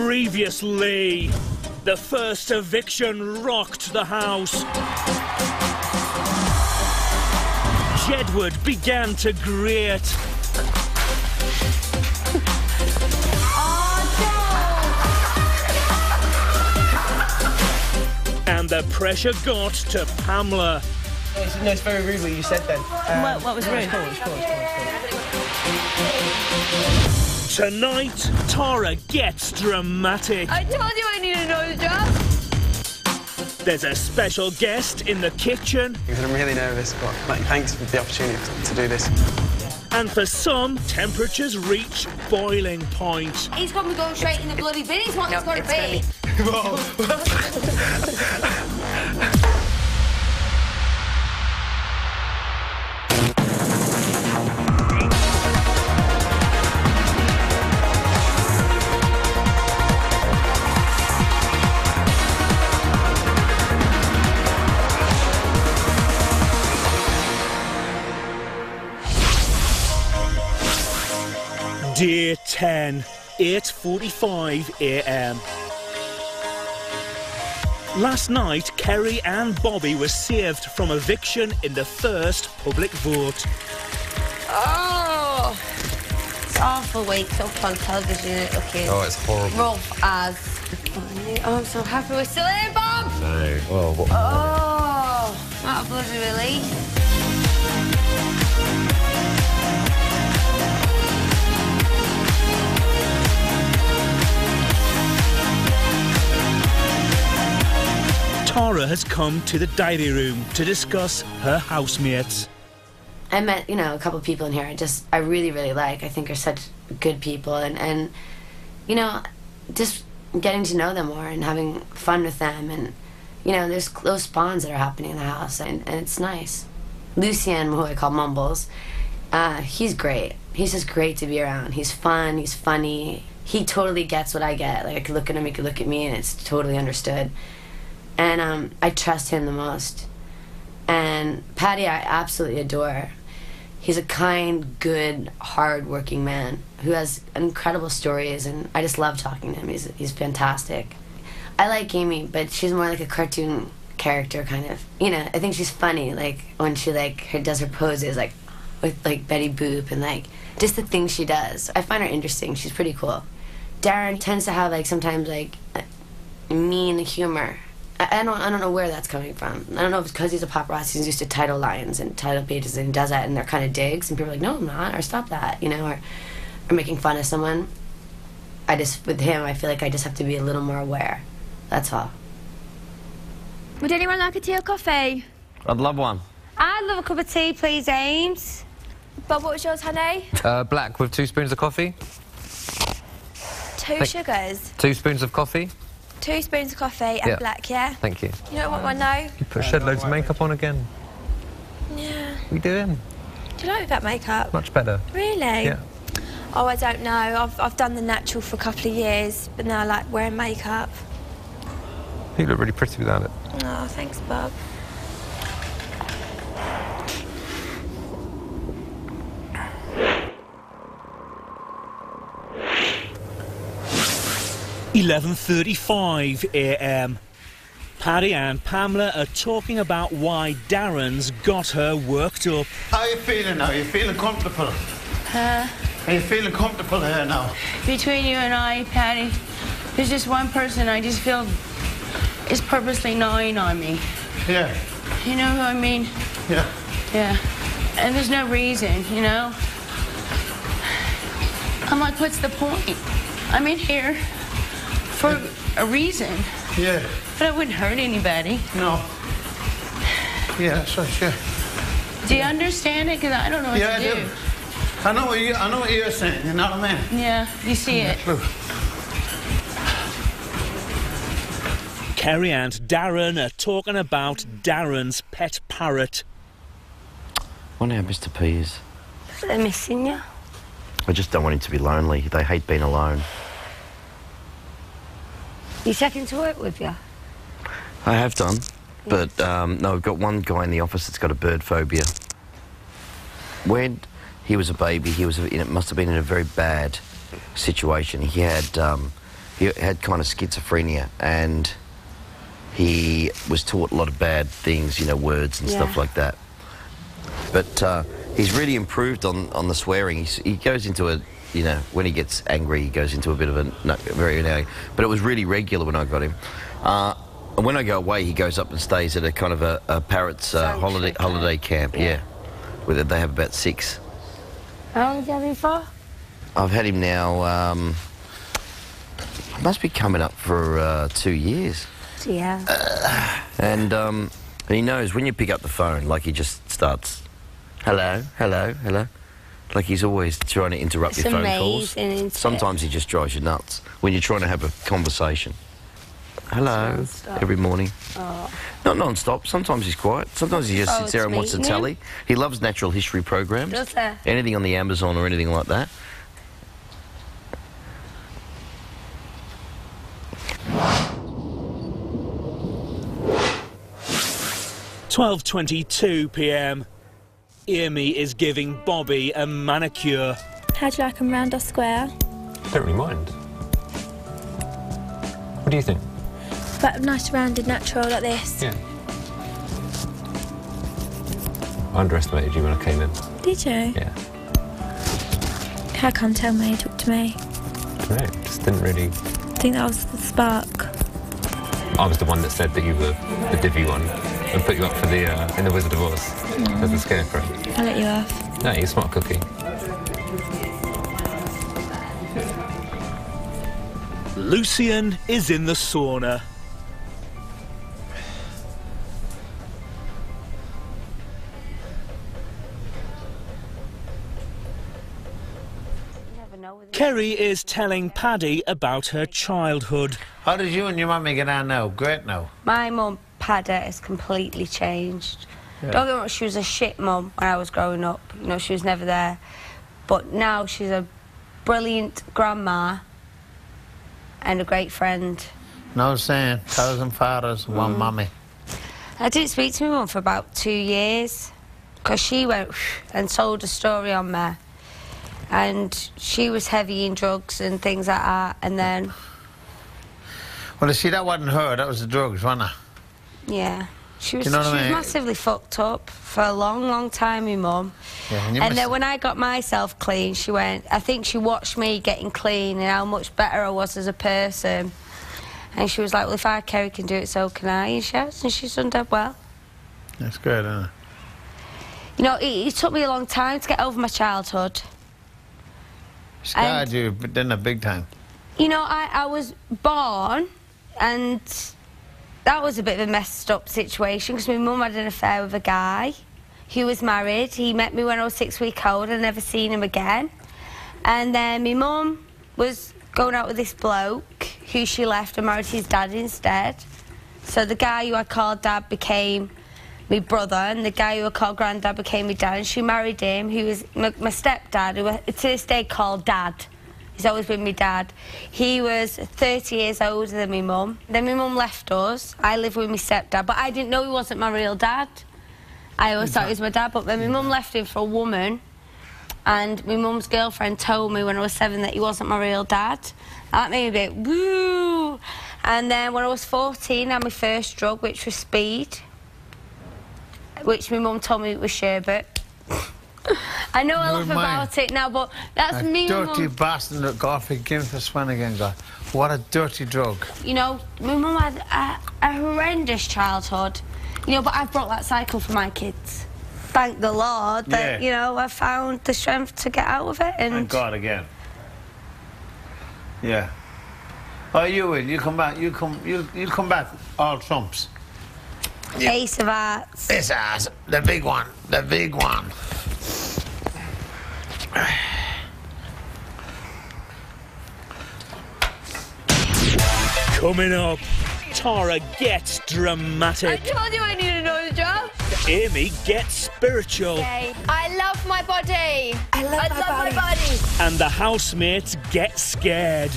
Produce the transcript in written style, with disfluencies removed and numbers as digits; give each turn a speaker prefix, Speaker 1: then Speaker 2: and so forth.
Speaker 1: Previously, the first eviction rocked the house. Jedward began to grate. And the pressure got to Pamela.
Speaker 2: No, it's very rude what you said then.
Speaker 3: What was rude?
Speaker 1: Tonight, Tara gets dramatic.
Speaker 3: I told you I needed a nose job.
Speaker 1: There's a special guest in the kitchen.
Speaker 2: I'm really nervous, but thanks for the opportunity to do this.
Speaker 1: And for some, temperatures reach boiling point.
Speaker 4: He's going to be going straight in the bloody bin. He's what it's going to be.
Speaker 1: Day 10, 8:45 a.m. Last night, Kerry and Bobby were saved from eviction in the first public vote.
Speaker 4: Oh! It's awful wakes up on television looking rough as... Oh, I'm so happy we're still in, Bob!
Speaker 5: No. Well, what?
Speaker 4: Oh! What a bloody relief.
Speaker 1: Tara has come to the diary room to discuss her housemates.
Speaker 4: I met, a couple of people in here I really, really like. I think are such good people and just getting to know them more and having fun with them and, there's close bonds that are happening in the house and it's nice. Lucien, who I call Mumbles, he's great. He's just great to be around. He's fun, he's funny. He totally gets what I get. Like, I could look at him, he could look at me, and it's totally understood. And I trust him the most. And Paddy, I absolutely adore. He's a kind, good, hard-working man who has incredible stories, and I just love talking to him. He's fantastic. I like Amy, but she's more like a cartoon character, kind of. I think she's funny, like, when she, does her poses, like, with, Betty Boop, and, just the things she does. I find her interesting. She's pretty cool. Darren tends to have, sometimes, mean humor. I don't know where that's coming from. I don't know if it's because he's a paparazzi, he's used to title lines and title pages, and he does that, and they're kind of digs, and people are like, no, I'm not, or stop that, or making fun of someone. With him, I feel like I just have to be a little more aware. That's all.
Speaker 3: Would anyone like a tea or coffee?
Speaker 5: I'd love one.
Speaker 4: I'd love a cup of tea, please, Ames.
Speaker 3: Bob, what was yours, honey?
Speaker 5: Black with 2 spoons of coffee.
Speaker 3: 2 sugars.
Speaker 5: 2 spoons of coffee.
Speaker 3: 2 spoons of coffee and black, yeah?
Speaker 5: Thank you.
Speaker 3: You don't want one, no?
Speaker 5: You put shed loads of makeup on again.
Speaker 3: Yeah.
Speaker 5: What are you doing?
Speaker 3: Do you like that makeup?
Speaker 5: Much better.
Speaker 3: Really?
Speaker 5: Yeah.
Speaker 3: Oh, I don't know. I've done the natural for a couple of years, but now I like wearing makeup.
Speaker 5: You look really pretty without it.
Speaker 3: Oh, thanks, Bob.
Speaker 1: (11:35 a.m. Paddy and Pamela are talking about why Darren's got her worked up.
Speaker 6: How are you feeling now? Are you feeling comfortable? Are you feeling comfortable here now?
Speaker 7: Between you and I, Paddy, there's just one person I just feel is purposely gnawing on me.
Speaker 6: Yeah.
Speaker 7: You know who I mean?
Speaker 6: Yeah.
Speaker 7: Yeah. And there's no reason, I'm like, what's the point? I'm in here for a reason.
Speaker 6: Yeah.
Speaker 7: But I wouldn't hurt anybody.
Speaker 6: No. Yeah, that's right, yeah.
Speaker 7: Do you understand it? Because I don't know what to do.
Speaker 6: I do. I know what you're saying, you know what I mean?
Speaker 7: Yeah, you see it.
Speaker 6: Look.
Speaker 1: Kerry and Darren are talking about Darren's pet parrot.
Speaker 8: Wonder how Mr. P is.
Speaker 4: They're missing you.
Speaker 8: I just don't want him to be lonely. They hate being alone.
Speaker 4: You take him to work with you?
Speaker 8: I have done, but no, I've got one guy in the office that's got a bird phobia. When he was a baby, it must have been in a very bad situation. He had he had kind of schizophrenia, and he was taught a lot of bad things, you know, words and stuff like that. But he's really improved on the swearing. He goes into a, you know, when he gets angry, he goes into a bit of a very annoying. But it was really regular when I got him. And when I go away, he goes up and stays at a kind of a parrot's holiday camp. Yeah, where they have about 6.
Speaker 7: How long have you had him for?
Speaker 8: I've had him now. Must be coming up for 2 years.
Speaker 7: Yeah.
Speaker 8: And he knows when you pick up the phone, like he just starts, hello, hello, hello. Like he's always trying to interrupt your phone calls. Sometimes he just drives you nuts when you're trying to have a conversation. Hello, every morning.
Speaker 7: Oh.
Speaker 8: Not non-stop. Sometimes he's quiet. Sometimes he just sits there and watches the telly. He loves natural history programs.
Speaker 7: Does he?
Speaker 8: Anything on the Amazon or anything like that.
Speaker 1: 12:22 p.m. Amy is giving Bobby a manicure.
Speaker 3: How do you like them, round or square?
Speaker 5: Don't really mind. What do you think?
Speaker 3: But nice rounded natural like this.
Speaker 5: Yeah. I underestimated you when I came in.
Speaker 3: Did you?
Speaker 5: Yeah.
Speaker 3: How come? Tell me, talk to me.
Speaker 5: I don't know, just didn't really...
Speaker 3: I think that was the spark.
Speaker 5: I was the one that said that you were the divvy one and put you up for the, in the Wizard of Oz as the scarecrow.
Speaker 3: I let you off.
Speaker 5: No, you're a smart cookie.
Speaker 1: Lucian is in the sauna. Kerry is telling Paddy about her childhood.
Speaker 6: How did you and your mummy get on now? Great now.
Speaker 7: My mum, Paddy, has completely changed.
Speaker 6: Yeah.
Speaker 7: Don't get me wrong, she was a shit mum when I was growing up. You know, she was never there. But now she's a brilliant grandma and a great friend.
Speaker 6: No saying, 1,000 fathers, one mummy.
Speaker 7: I didn't speak to my mum for about 2 years because she went and told a story on me. And she was heavy in drugs and things like that, and then...
Speaker 6: Well, you see, that wasn't her, that was the drugs, wasn't it?
Speaker 7: Yeah. She was,
Speaker 6: you know what
Speaker 7: she
Speaker 6: I mean?
Speaker 7: was massively fucked up for a long, long time, my mum.
Speaker 6: Yeah,
Speaker 7: and then when I got myself clean, she went... I think she watched me getting clean and how much better I was as a person. And she was like, well, if Kerry can do it, so can I. And she has, and she's done dead well.
Speaker 6: That's good, isn't it?
Speaker 7: You know, it took me a long time to get over my childhood.
Speaker 6: Scarred you, but then a big time.
Speaker 7: You know, I was born, and that was a bit of a messed up situation because my mum had an affair with a guy who was married. He met me when I was 6 weeks old. I'd never seen him again. And then my mum was going out with this bloke who she left and married his dad instead. So the guy who I called dad became my brother, and the guy who I called granddad became my dad, and she married him, who was my stepdad, who I, to this day called dad. He's always been my dad. He was 30 years older than my mum. Then my mum left us. I lived with my stepdad, but I didn't know he wasn't my real dad. I always thought he was my dad, but then my mum left him for a woman, and my mum's girlfriend told me when I was 7 that he wasn't my real dad. That made me a bit, woo! And then when I was 14, I had my first drug, which was speed, which my mum told me it was sherbet. I know I laugh about it now, but that's me.
Speaker 6: Dirty bastard that got off again for Swanigan guy. What a dirty drug.
Speaker 7: You know, my mum had a horrendous childhood. You know, but I've brought that cycle for my kids. Thank the Lord that, you know, I found the strength to get out of it. And
Speaker 6: thank God again. Yeah. Oh, you will. You come back. You'll come back. All trumps.
Speaker 7: Ace of Hearts.
Speaker 6: Ace of Hearts. The big one. The big one.
Speaker 1: Coming up, Tara gets dramatic.
Speaker 3: I told you I needed another job.
Speaker 1: Amy gets spiritual.
Speaker 3: I love my body. I love my body.
Speaker 1: And the housemates get scared.